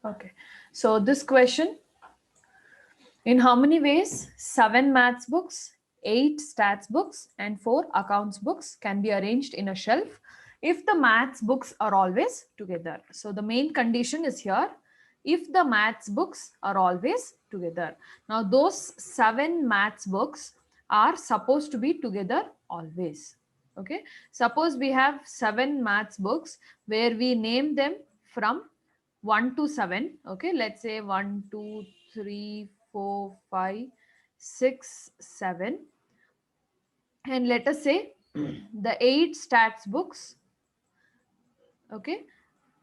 Okay. So this question, in how many ways 7 maths books, 8 stats books, and 4 accounts books can be arranged in a shelf if the maths books are always together? So the main condition is here, if the maths books are always together. Now those 7 maths books are supposed to be together always. Okay. Suppose we have 7 maths books where we name them from 1 to 7. Okay, let's say 1 2 3 4 5 6 7, and let us say the 8 stats books. Okay,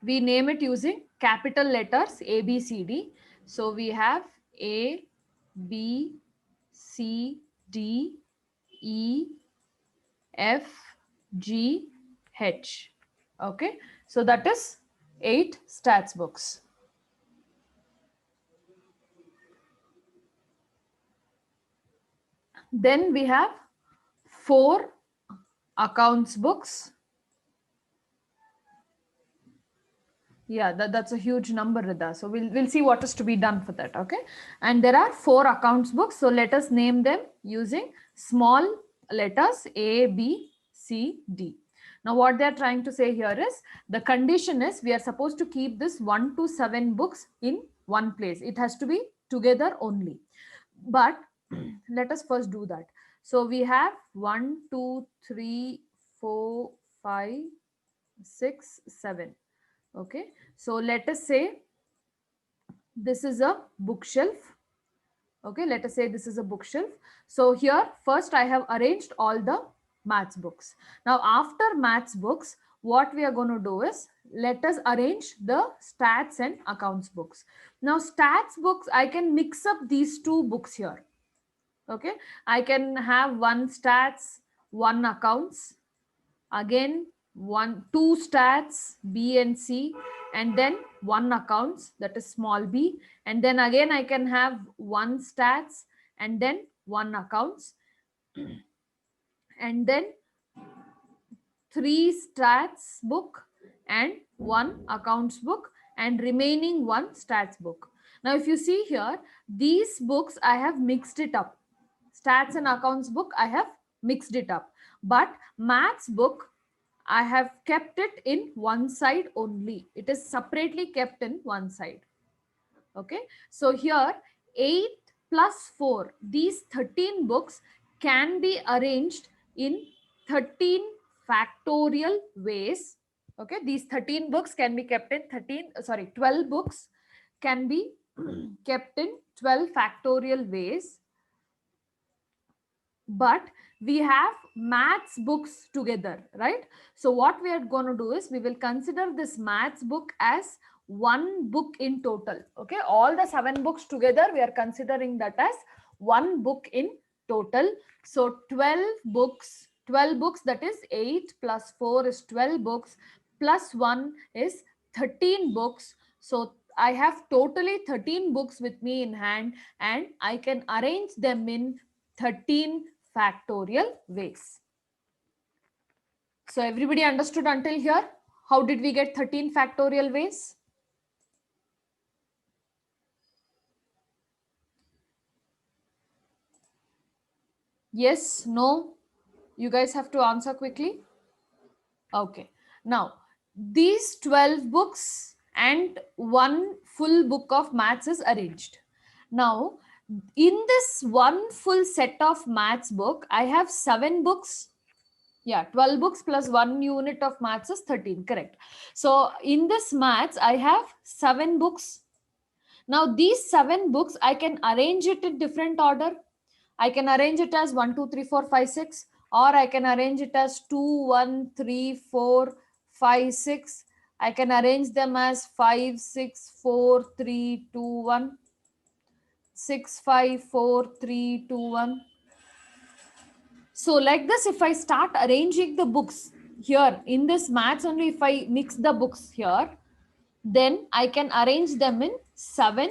we name it using capital letters A B C D. So we have A B C D E F G H. Okay, so that is 8 stats books. Then we have 4 accounts books. Yeah, that's a huge number, Rida. So we'll see what is to be done for that. Okay, and there are 4 accounts books. So let us name them using small letters A, B, C, D. Now what they are trying to say here is, the condition is we are supposed to keep this 1 to 7 books in one place. It has to be together only. But let us first do that. So we have 1 2 3 4 5 6 7. Okay, so let us say this is a bookshelf. Okay, let us say this is a bookshelf. So here first I have arranged all the maths books. Now after maths books, what we are going to do is, let us arrange the stats and accounts books. Now stats books, I can mix up these two books here. Okay, I can have one stats, one accounts, again two stats B and C, and then one accounts, that is small b, and then again I can have one stats and then one accounts, and then three stats book and one accounts book, and remaining one stats book. Now if you see here, these books I have mixed it up. Stats and accounts book I have mixed it up, but maths book I have kept it in one side only. It is separately kept in one side. Okay, so here 8 plus 4, these 13 books can be arranged in 13 factorial ways. Okay, these 13 books can be kept in 12 books can be kept in 12 factorial ways. But we have maths books together, right? So what we are going to do is, we will consider this maths book as one book in total. Okay, all the 7 books together, we are considering that as one book in total. So 12 books, that is 8 plus 4 is 12 books, plus 1 is 13 books. So I have totally 13 books with me in hand, and I can arrange them in 13 factorial ways. So everybody understood until here? How did we get 13 factorial ways? Yes, no? You guys have to answer quickly. Okay. Now, these 12 books and one full book of maths is arranged. Now, in this one full set of maths book, I have 7 books. Yeah, 12 books plus 1 unit of maths is 13, correct. So in this maths, I have 7 books. Now these 7 books, I can arrange it in different order. I can arrange it as 1, 2, 3, 4, 5, 6, or I can arrange it as 2, 1, 3, 4, 5, 6. I can arrange them as 5, 6, 4, 3, 2, 1, 6, 5, 4, 3, 2, 1. So like this, if I start arranging the books here in this maths only, if I mix the books here, then I can arrange them in 7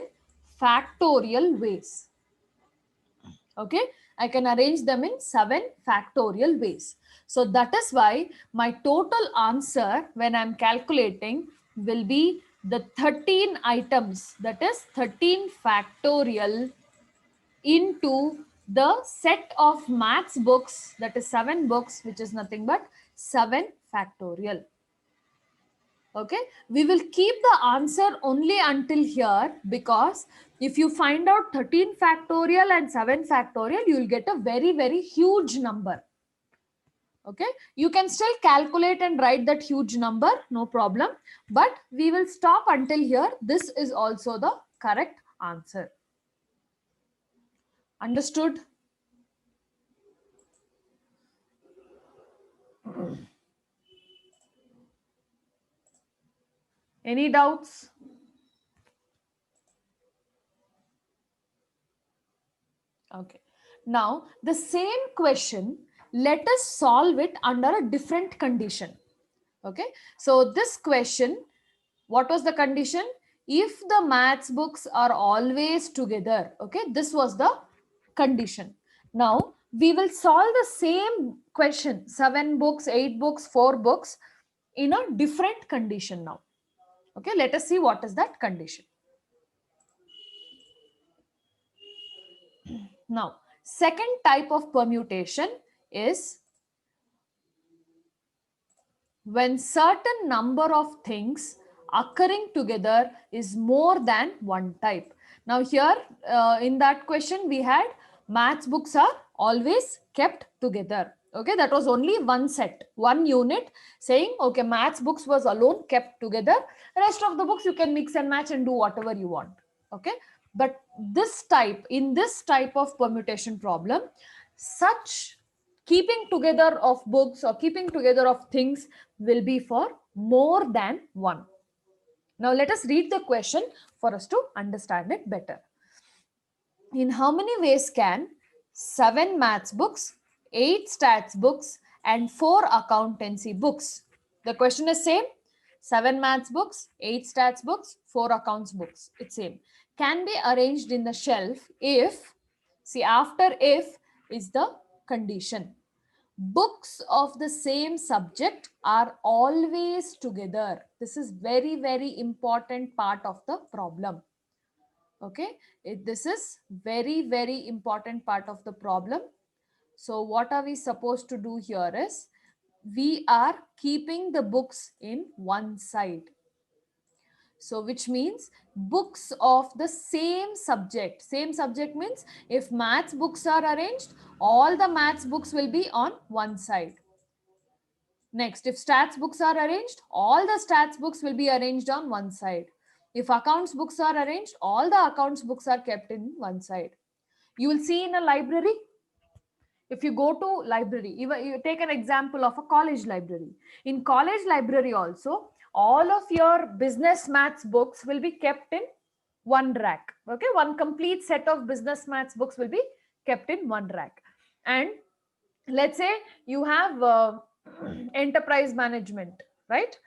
factorial ways. Okay, I can arrange them in 7 factorial ways. So that is why my total answer when I'm calculating will be the 13 items, that is 13 factorial, into the set of maths books, that is 7 books, which is nothing but 7 factorial. Okay, we will keep the answer only until here, because if you find out 13 factorial and 7 factorial, you will get a very, very huge number. Okay, you can still calculate and write that huge number, no problem, but we will stop until here. This is also the correct answer. Understood? Any doubts? Okay, now the same question, let us solve it under a different condition. Okay, so this question, what was the condition? If the maths books are always together. Okay, this was the condition. Now we will solve the same question, 7 books, 8 books, 4 books, in a different condition now. Okay, let us see what is that condition. Now, second type of permutation is when certain number of things occurring together is more than one type. Now here in that question we had maths books are always kept together. Okay, that was only one set, one unit saying, okay, maths books was alone kept together. Rest of the books you can mix and match and do whatever you want. Okay, but this type, in this type of permutation problem, such keeping together of books or keeping together of things will be for more than one. Now let us read the question for us to understand it better. In how many ways can 7 maths books, 8 stats books and 4 accountancy books? The question is same. 7 maths books, 8 stats books, 4 accounts books. It's same. Can be arranged in the shelf if, see, after if is the condition. Books of the same subject are always together. This is very, very important part of the problem. Okay, this is very, very important part of the problem. So what are we supposed to do here is, we are keeping the books in one side. So which means books of the same subject. Same subject means if maths books are arranged, all the maths books will be on one side. Next, if stats books are arranged, all the stats books will be arranged on one side. If accounts books are arranged, all the accounts books are kept in one side. You will see in a library, if you go to library, you take an example of a college library. In college library also, all of your business maths books will be kept in one rack. Okay, one complete set of business maths books will be kept in one rack. And let's say you have enterprise management, right?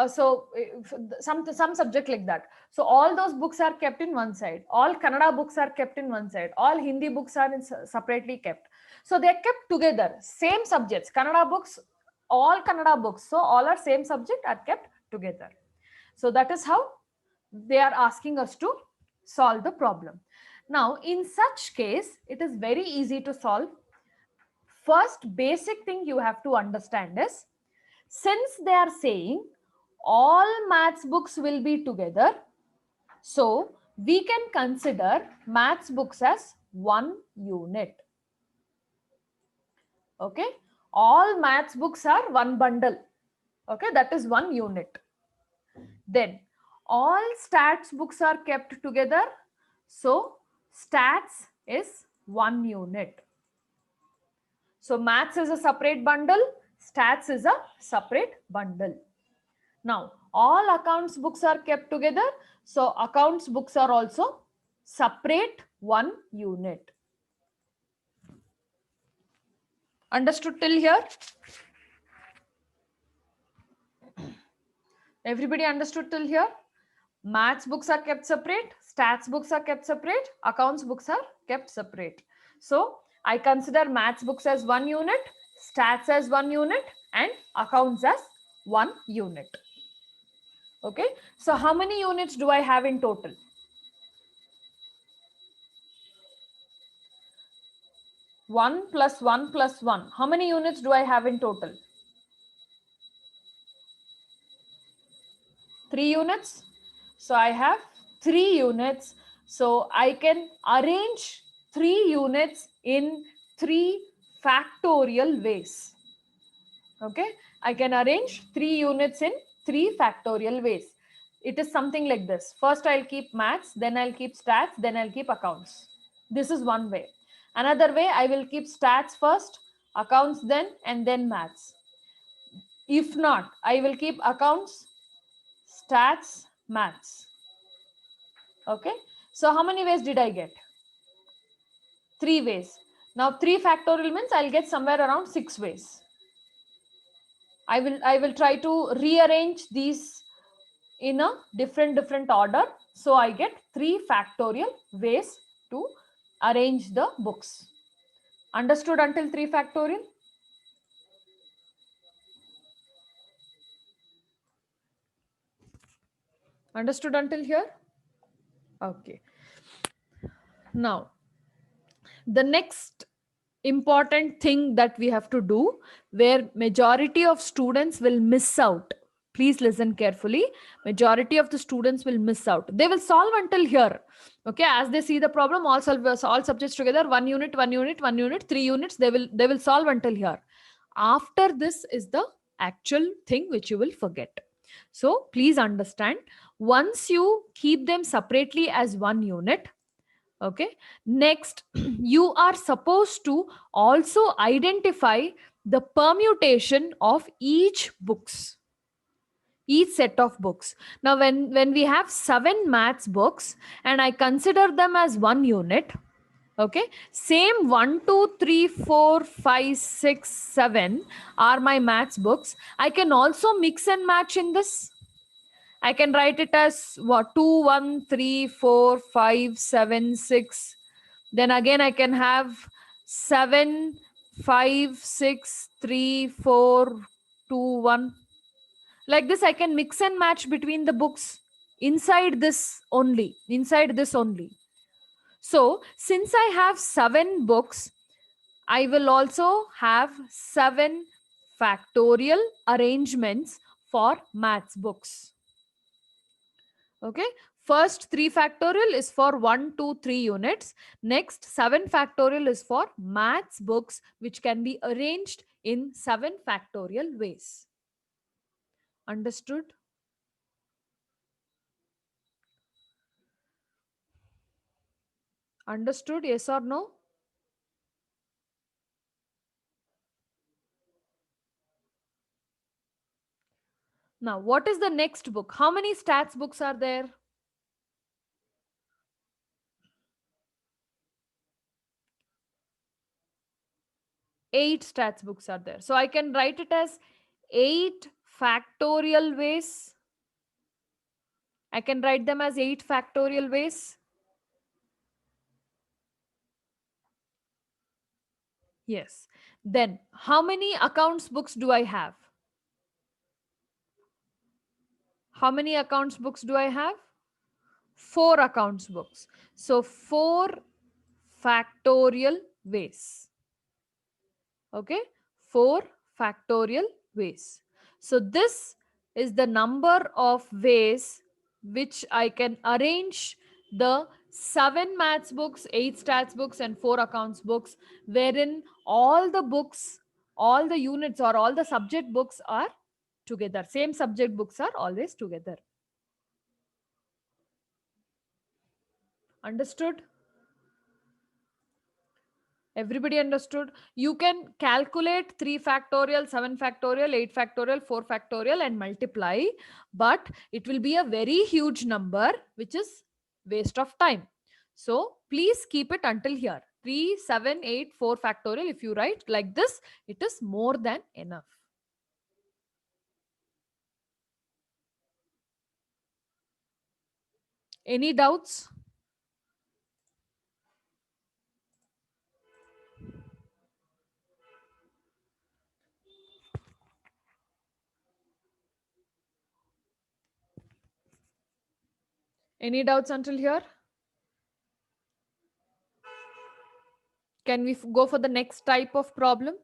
Some subject like that. So all those books are kept in one side. All Kannada books are kept in one side. All Hindi books are separately kept. So they're kept together. Same subjects. Kannada books, all Kannada books. So all are same subject are kept together. So that is how they are asking us to solve the problem. Now, in such case, it is very easy to solve. First basic thing you have to understand is, since they are saying all maths books will be together, so we can consider maths books as one unit. Okay, all maths books are one bundle. Okay, that is one unit. Then all stats books are kept together, so stats is one unit. So maths is a separate bundle, stats is a separate bundle. Now, all accounts books are kept together. So accounts books are also separate one unit. Understood till here? Everybody understood till here? Maths books are kept separate, stats books are kept separate, accounts books are kept separate. So I consider maths books as one unit, stats as one unit, and accounts as one unit. Okay, so how many units do I have in total? 1 plus 1 plus 1. How many units do I have in total? 3 units. So I have 3 units. So I can arrange 3 units in 3 factorial ways. Okay, I can arrange 3 units in 3 factorial ways. It is something like this. First I'll keep maths, then I'll keep stats, then I'll keep accounts. This is one way. Another way, I will keep stats first, accounts then, and then maths. If not, I will keep accounts, stats, maths. Okay, so how many ways did I get? 3 ways. Now 3 factorial means I'll get somewhere around 6 ways. I will try to rearrange these in a different order, so I get 3 factorial ways to arrange the books. Understood until 3 factorial? Understood until here? Okay. Now, the next important thing that we have to do, where majority of students will miss out, please listen carefully, majority of the students will miss out. They will solve until here. Okay, as they see the problem, all subjects together, 1 unit, 1 unit, 1 unit, 3 units, they will solve until here. After this is the actual thing which you will forget. So please understand, once you keep them separately as 1 unit, okay, next you are supposed to also identify the permutation of each set of books. Now when we have 7 maths books and I consider them as 1 unit, okay, same 1 2 3 4 5 6 7 are my maths books. I can also mix and match in this. I can write it as what, 2 1 3 4 5 7 6. Then again I can have 7 5 6 3 4 2 1. Like this I can mix and match between the books inside this only. So since I have 7 books, I will also have 7 factorial arrangements for maths books. Okay, first 3 factorial is for 1 2 3 units. Next 7 factorial is for maths books, which can be arranged in 7 factorial ways. Understood? Understood, yes or no? Now what is the next book? How many stats books are there? 8 stats books are there. So I can write it as 8 factorial ways. I can write them as 8 factorial ways. Yes. Then how many accounts books do I have? How many accounts books do I have? 4 accounts books. So 4 factorial ways. Okay, 4 factorial ways. So this is the number of ways which I can arrange the 7 maths books, 8 stats books, and 4 accounts books, wherein all the books, all the units, or all the subject books are together. Same subject books are always together. Understood? Everybody understood? You can calculate 3 factorial, 7 factorial, 8 factorial, 4 factorial and multiply, but it will be a very huge number, which is waste of time. So please keep it until here. 3, 7, 8, 4 factorial. If you write like this, it is more than enough. Any doubts? Any doubts until here? Can we go for the next type of problem?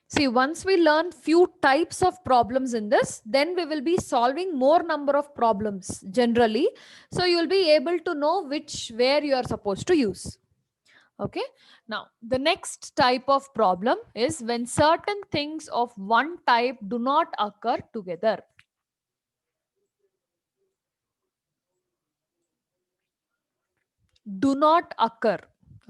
See, once we learn few types of problems in this, then we will be solving more number of problems generally. So you will be able to know where you are supposed to use. Okay. Now, the next type of problem is when certain things of one type do not occur together. Do not occur.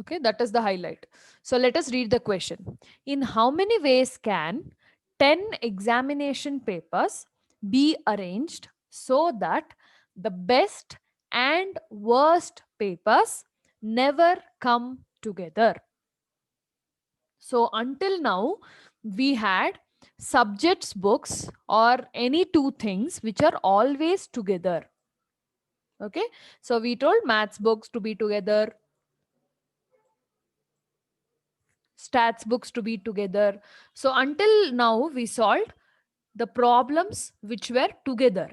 Okay, that is the highlight. So let us read the question. In how many ways can 10 examination papers be arranged so that the best and worst papers never come together? So until now, we had subjects books or any two things which are always together. Okay, so we told maths books to be together, stats books to be together. So until now, we solved the problems which were together.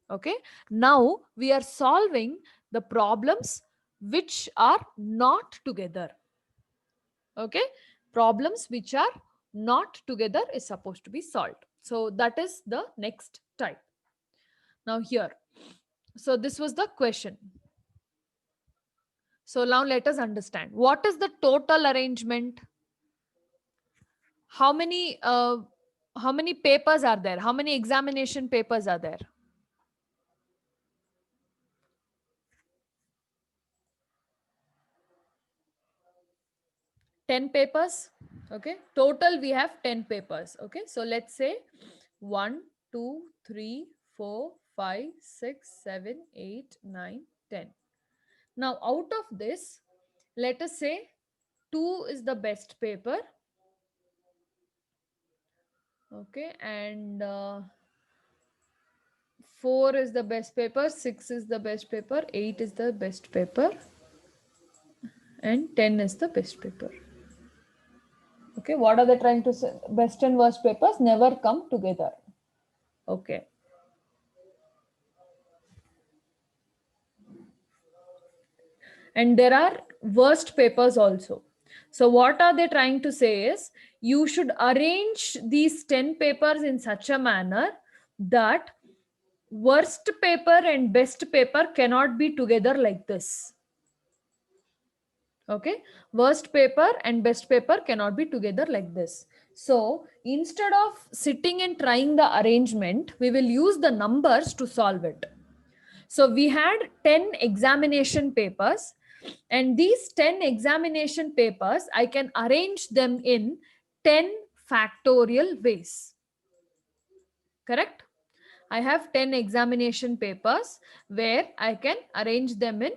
Okay, now we are solving the problems which are not together. Okay, problems which are not together is supposed to be solved. So that is the next type. Now here, so this was the question. So now let us understand what is the total arrangement. How many papers are there? How many examination papers are there? 10 papers. Okay, total we have 10 papers. Okay, so let's say 1 2 3 4 5 6 7 8 9 10. Now out of this, let us say 2 is the best paper. Okay, and 4 is the best paper, 6 is the best paper, 8 is the best paper, and 10 is the best paper. Okay, what are they trying to say? Best and worst papers never come together. Okay. And there are worst papers also. So what are they trying to say is you should arrange these 10 papers in such a manner that worst paper and best paper cannot be together like this. Okay, worst paper and best paper cannot be together like this. So instead of sitting and trying the arrangement, we will use the numbers to solve it. So we had 10 examination papers, and these 10 examination papers, I can arrange them in 10 factorial ways. Correct? I have 10 examination papers where I can arrange them in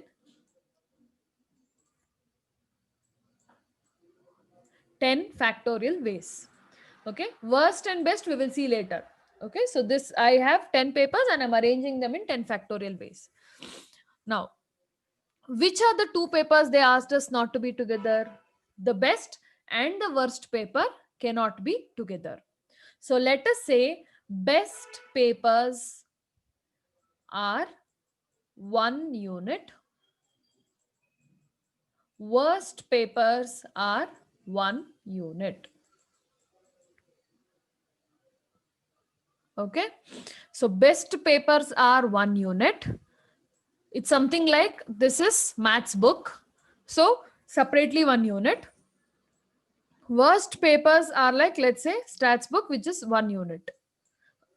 10 factorial ways. Okay, worst and best we will see later. Okay, so this I have 10 papers and I'm arranging them in 10 factorial ways. Now, which are the two papers they asked us not to be together? The best and the worst paper cannot be together. So let us say best papers are 1 unit, worst papers are 1 unit. Okay, so best papers are 1 unit. It's something like this is maths book, so separately 1 unit. Worst papers are like, let's say, stats book, which is 1 unit.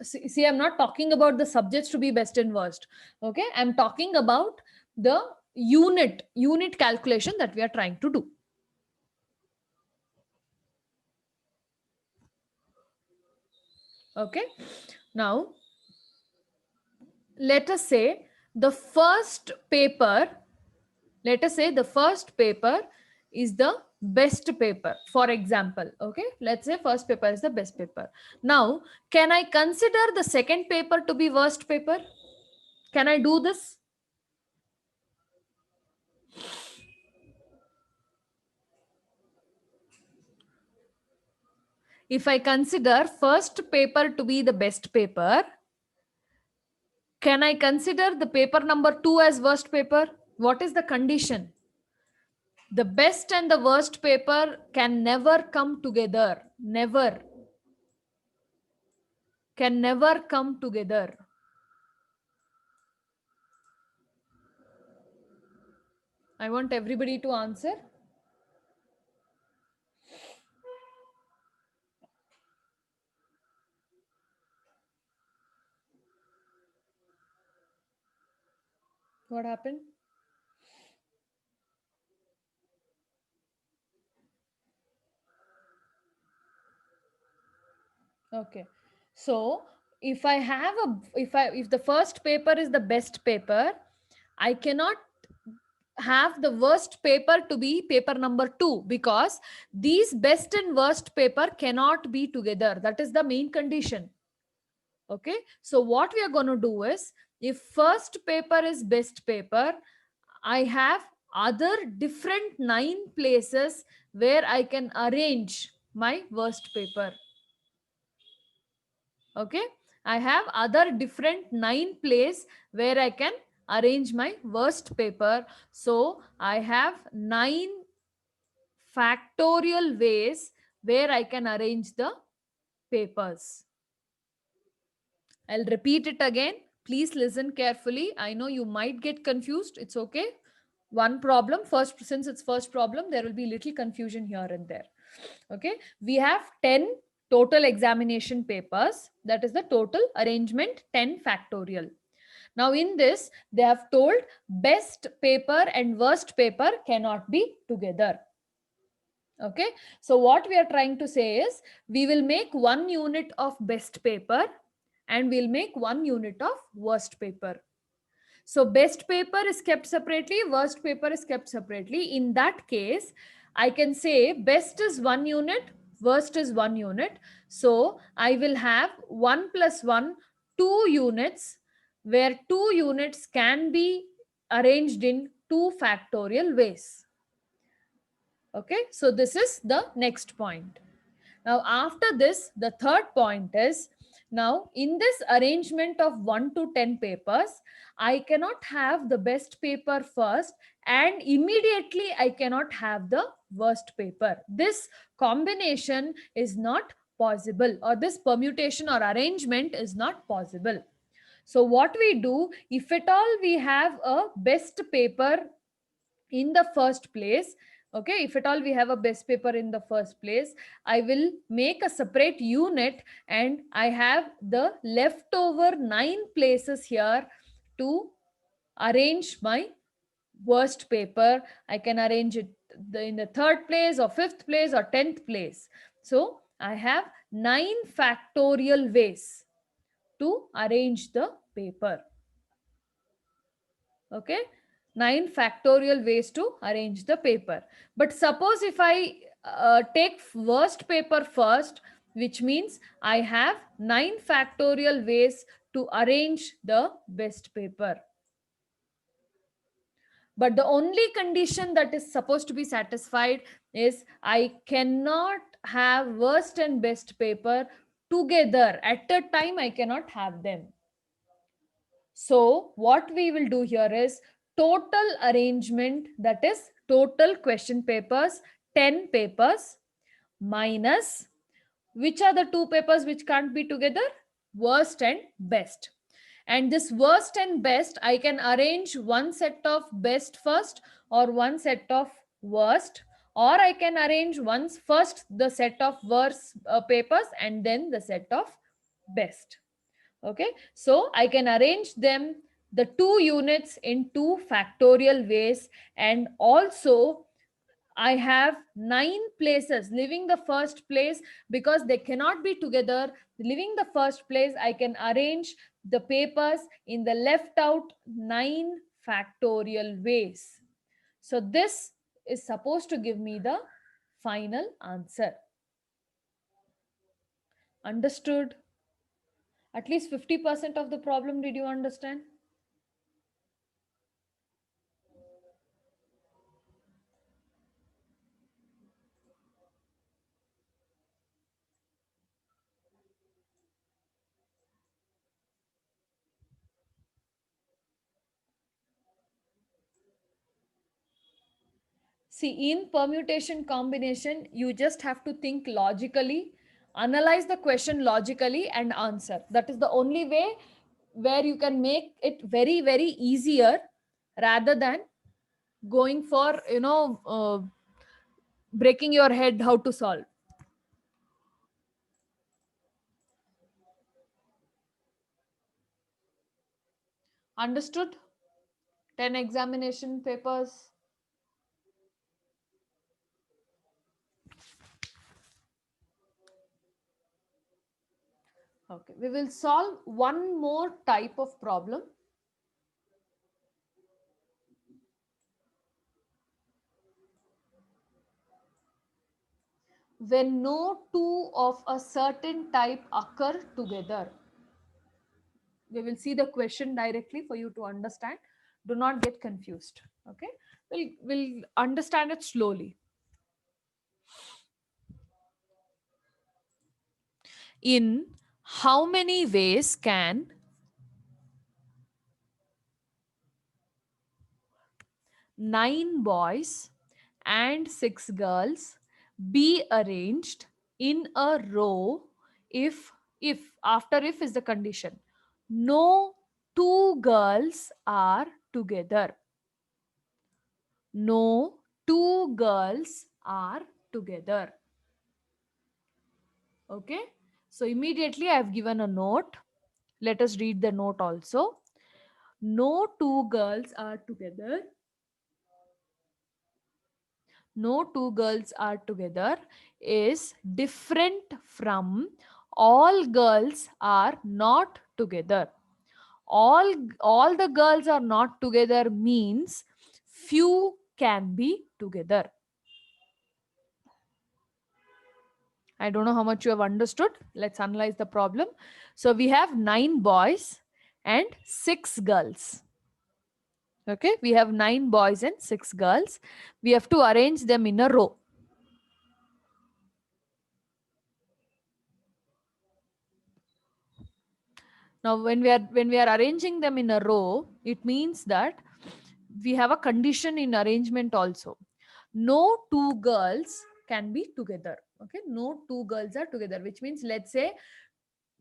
See, I'm not talking about the subjects to be best and worst. Okay, I'm talking about the unit calculation that we are trying to do. Okay, now let us say the first paper, is the best paper, for example. Okay, let's say first paper is the best paper. Now, can I consider the second paper to be worst paper? Can I do this? If I consider first paper to be the best paper, Can I consider the paper number 2 as worst paper? What is the condition? The best and the worst paper can never come together. Never. Can never come together. I want everybody to answer. What happened? Okay. So if I have a if the first paper is the best paper, I cannot have the worst paper to be paper number 2, because these best and worst paper cannot be together. That is the main condition. Okay. So what we are going to do is, if first paper is best paper, I have other different 9 places where I can arrange my worst paper. Okay. I have other different 9 place where I can arrange my worst paper. So I have 9 factorial ways where I can arrange the papers. I'll repeat it again. Please listen carefully. I know you might get confused. It's okay. One problem first, since it's first problem, there will be little confusion here and there. Okay. We have 10 total examination papers. That is the total arrangement 10 factorial. Now in this, they have told best paper and worst paper cannot be together. Okay. So what we are trying to say is, we will make 1 unit of best paper and we'll make 1 unit of worst paper. So best paper is kept separately, worst paper is kept separately. In that case, I can say best is 1 unit, worst is 1 unit. So I will have 1 plus 1, 2 units, where 2 units can be arranged in 2 factorial ways. Okay, so this is the next point. Now, after this, the third point is, now in this arrangement of 1 to 10 papers, I cannot have the best paper first and immediately I cannot have the worst paper. This combination is not possible, or this permutation or arrangement is not possible. So what we do, if at all we have a best paper in the first place, okay, if at all we have a best paper in the first place, I will make a separate unit and I have the leftover 9 places here to arrange my worst paper. I can arrange it in the third place or fifth place or 10th place. So I have 9 factorial ways to arrange the paper. Okay, 9 factorial ways to arrange the paper. But suppose if I take worst paper first, which means I have 9 factorial ways to arrange the best paper. But the only condition that is supposed to be satisfied is, I cannot have worst and best paper together at a time. I cannot have them. So what we will do here is total arrangement, that is total question papers, 10 papers, minus, which are the 2 papers which can't be together? Worst and best. And this worst and best, I can arrange one set of best first or one set of worst, or I can arrange once first the set of worst papers and then the set of best. Okay, so I can arrange them, the 2 units, in 2 factorial ways, and also I have 9 places leaving the first place, because they cannot be together. Leaving the first place, I can arrange the papers in the left out 9 factorial ways. So this is supposed to give me the final answer. Understood? At least 50% of the problem, did you understand? See, in permutation combination, you just have to think logically, analyze the question logically, and answer. That is the only way where you can make it very, very easier rather than going for, breaking your head how to solve. Understood? 10 examination papers. Okay, we will solve one more type of problem. When no two of a certain type occur together. We will see the question directly for you to understand. Do not get confused. Okay, we'll understand it slowly. In how many ways can 9 boys and 6 girls be arranged in a row if after if is the condition no two girls are together? No two girls are together. Okay, so immediately I have given a note. Let us read the note also. No two girls are together. No two girls are together is different from all girls are not together. All the girls are not together means few can be together. I don't know how much you have understood. Let's analyze the problem. So we have 9 boys and 6 girls. Okay, we have 9 boys and 6 girls. We have to arrange them in a row. Now, when we are arranging them in a row, it means that we have a condition in arrangement also. No two girls can be together. Okay, no two girls are together, which means let's say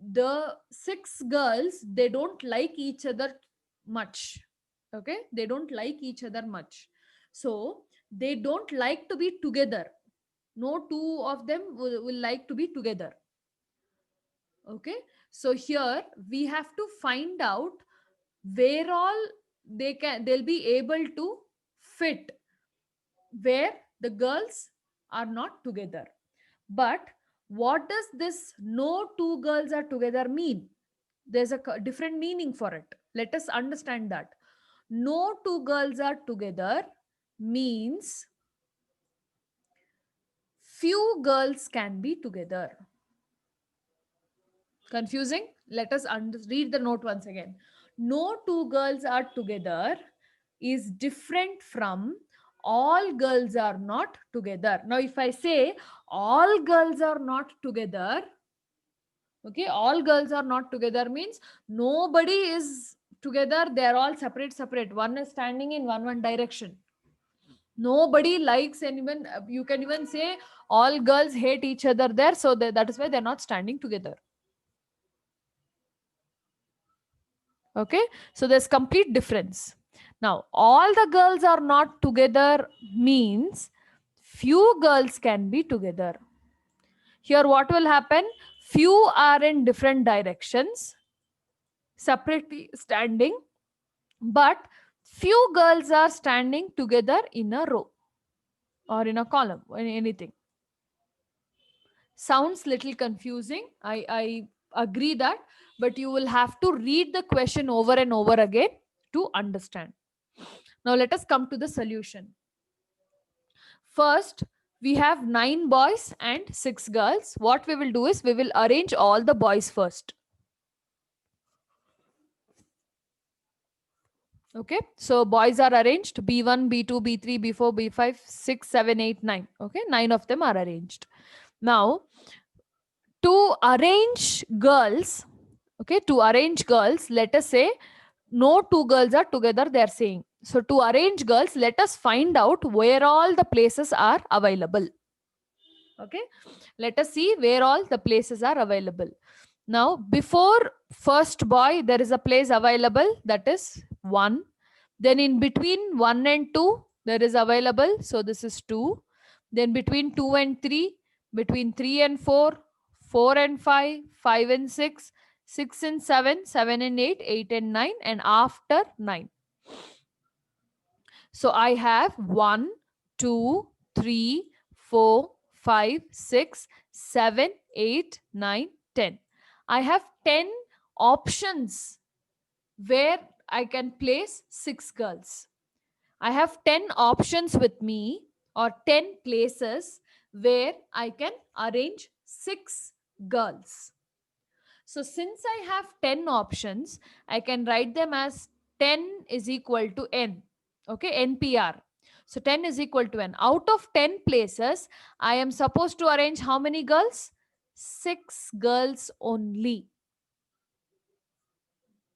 the 6 girls, they don't like each other much. Okay, they don't like each other much, so they don't like to be together. No two of them will like to be together. Okay, so here we have to find out where all they'll be able to fit, where the girls are not together. But what does this no two girls are together mean? There's a different meaning for it. Let us understand that. No two girls are together means few girls can be together. Confusing? Let us read the note once again. No two girls are together is different from all girls are not together. Now, if I say all girls are not together, okay, all girls are not together means nobody is together. They are all separate. One is standing in one direction. Nobody likes anyone. You can even say all girls hate each other there. So that is why they're not standing together. Okay, so there's complete difference. Now all the girls are not together means few girls can be together. Here what will happen? Few are in different directions, separately standing, but few girls are standing together in a row or in a column or anything. Sounds little confusing. I agree that, but you will have to read the question over and over again to understand. Now let us come to the solution. First, we have 9 boys and 6 girls. What we will do is we will arrange all the boys first. Okay, so boys are arranged B1, B2, B3, B4, B5, 6, 7, 8, 9. Okay, 9 of them are arranged. Now, to arrange girls, let us say no two girls are together, they are saying. So to arrange girls, let us find out where all the places are available. Okay, let us see where all the places are available. Now, before first boy, there is a place available, that is 1. Then in between 1 and 2, there is available. So this is 2. Then between 2 and 3, between 3 and 4, 4 and 5, 5 and 6, 6 and 7, 7 and 8, 8 and 9, and after 9. So I have 1, 2, 3, 4, 5, 6, 7, 8, 9, 10. I have 10 options where I can place 6 girls. I have 10 options with me, or 10 places where I can arrange 6 girls. So since I have 10 options, I can write them as 10 is equal to n. Okay, NPR. So 10 is equal to n. Out of 10 places, I am supposed to arrange how many girls? 6 girls only.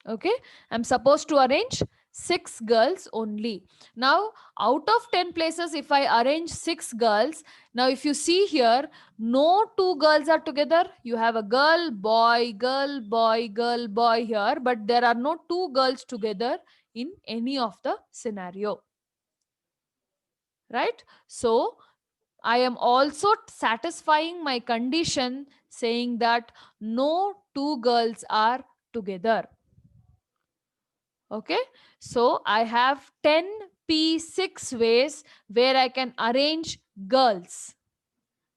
Okay, I'm supposed to arrange 6 girls only. Now, out of 10 places, if I arrange 6 girls, now if you see here, no 2 girls are together. You have a girl, boy, girl, boy, girl, boy here, but there are no 2 girls together in any of the scenario. Right? So, I am also satisfying my condition saying that no 2 girls are together. Okay, so I have 10 P6 ways where I can arrange girls.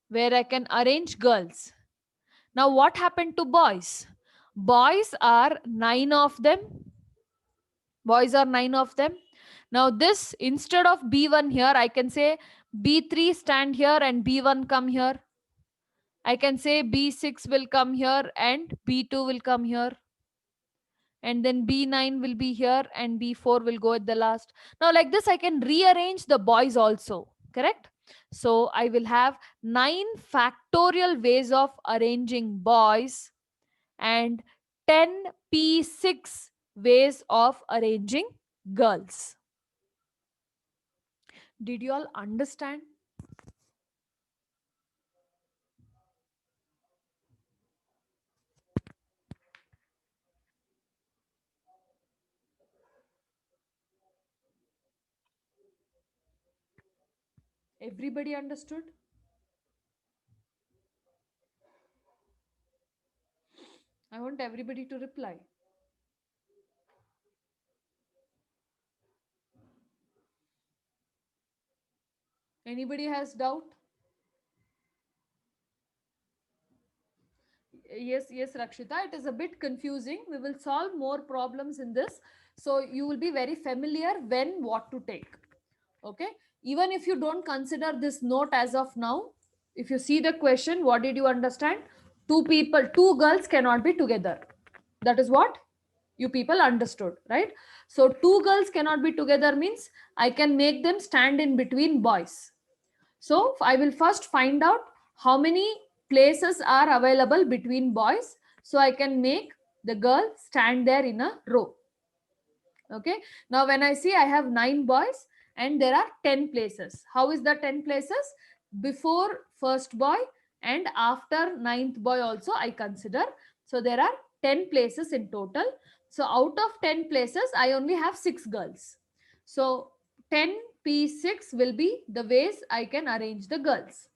Where I can arrange girls. Now, what happened to boys? Boys are 9 of them. Boys are 9 of them. Now, this instead of B1 here, I can say B3 stand here and B1 come here. I can say B6 will come here and B2 will come here, and then B9 will be here and B4 will go at the last. Now, like this, I can rearrange the boys also, correct? So I will have 9 factorial ways of arranging boys and 10 P6 ways of arranging girls. Did you all understand? Everybody understood? I want everybody to reply. Anybody has doubt? Yes, Rakshita, it is a bit confusing. We will solve more problems in this, so you will be very familiar when what to take. Okay, even if you don't consider this note as of now, if you see the question, what did you understand? Two girls cannot be together. That is what you people understood, right? So two girls cannot be together means I can make them stand in between boys. So I will first find out how many places are available between boys. So I can make the girl stand there in a row. Okay. Now when I see I have 9 boys and there are 10 places. How is the 10 places? Before first boy and after ninth boy also I consider. So there are 10 places in total. So out of 10 places, I only have 6 girls. So 10 P6 will be the ways I can arrange the girls.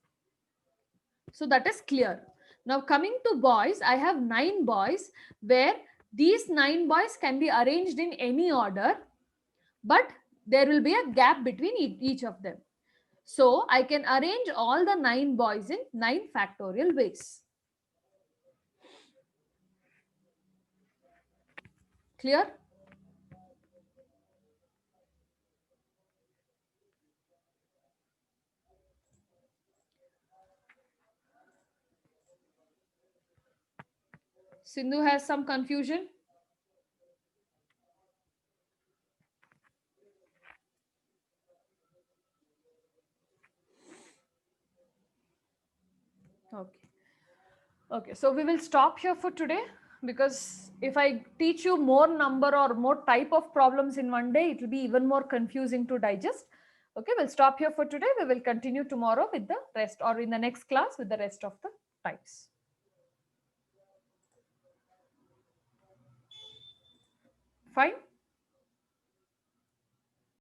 So that is clear. Now coming to boys, I have 9 boys where these 9 boys can be arranged in any order, but there will be a gap between each of them. So I can arrange all the 9 boys in 9 factorial ways. Clear? Sindhu has some confusion. Okay. Okay, so we will stop here for today. because if I teach you more number or more type of problems in one day, it will be even more confusing to digest. Okay, we'll stop here for today. We will continue tomorrow with the rest, or in the next class with the rest of the types. Fine.